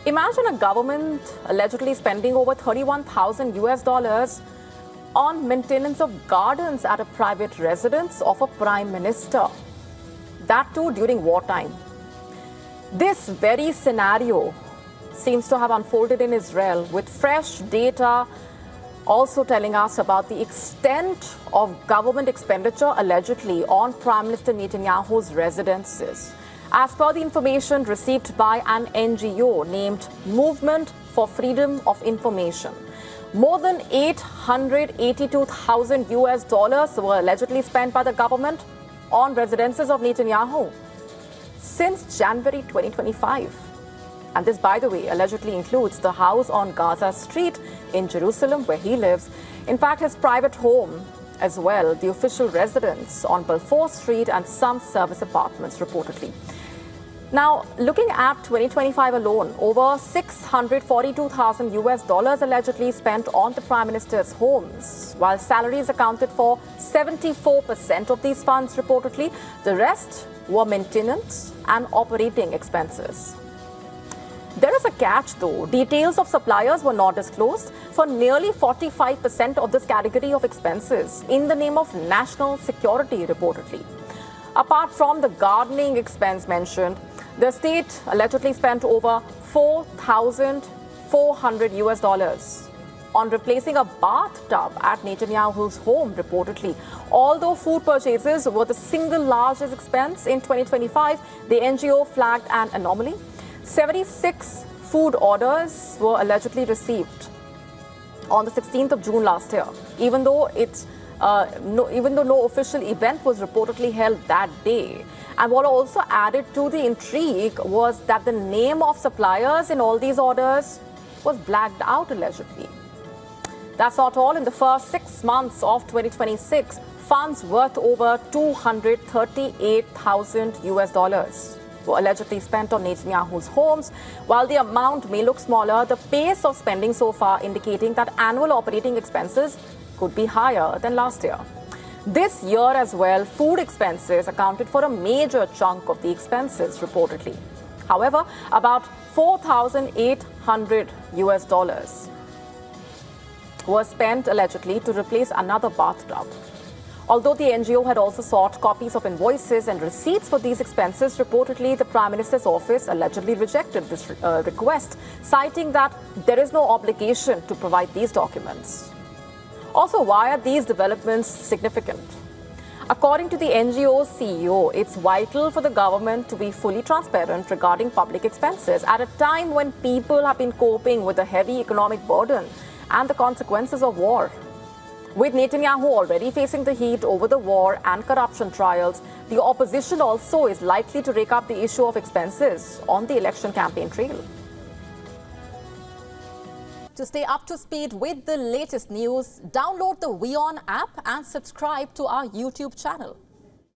Imagine a government allegedly spending over $31,000 on maintenance of gardens at a private residence of a prime minister. That too during wartime. This very scenario seems to have unfolded in Israel, with fresh data also telling us about the extent of government expenditure allegedly on Prime Minister Netanyahu's residences. As per the information received by an NGO named Movement for Freedom of Information, more than $882,000 were allegedly spent by the government on residences of Netanyahu since January 2025. And this, by the way, allegedly includes the house on Gaza Street in Jerusalem where he lives. In fact, his private home as well, the official residence on Balfour Street, and some service apartments reportedly. Now, looking at 2025 alone, over $642,000 allegedly spent on the Prime Minister's homes, while salaries accounted for 74% of these funds reportedly. The rest were maintenance and operating expenses. There is a catch though. Details of suppliers were not disclosed for nearly 45% of this category of expenses in the name of national security reportedly. Apart from the gardening expense mentioned, the state allegedly spent over $4,400 on replacing a bathtub at Netanyahu's home reportedly. Although food purchases were the single largest expense in 2025, the NGO flagged an anomaly. 76 food orders were allegedly received on the 16th of June last year, even though no official event was reportedly held that day. And what also added to the intrigue was that the name of suppliers in all these orders was blacked out allegedly. That's not all. In the first 6 months of 2026, funds worth over $238,000 were allegedly spent on Netanyahu's homes. While the amount may look smaller, the pace of spending so far indicating that annual operating expenses could be higher than last year. This year as well, food expenses accounted for a major chunk of the expenses reportedly. However, about $4,800 was spent allegedly to replace another bathtub. Although the NGO had also sought copies of invoices and receipts for these expenses, reportedly the Prime Minister's office allegedly rejected this request, citing that there is no obligation to provide these documents. Also, why are these developments significant? According to the NGO's CEO, it's vital for the government to be fully transparent regarding public expenses at a time when people have been coping with a heavy economic burden and the consequences of war. With Netanyahu already facing the heat over the war and corruption trials, the opposition also is likely to rake up the issue of expenses on the election campaign trail. To stay up to speed with the latest news, download the WION app and subscribe to our YouTube channel.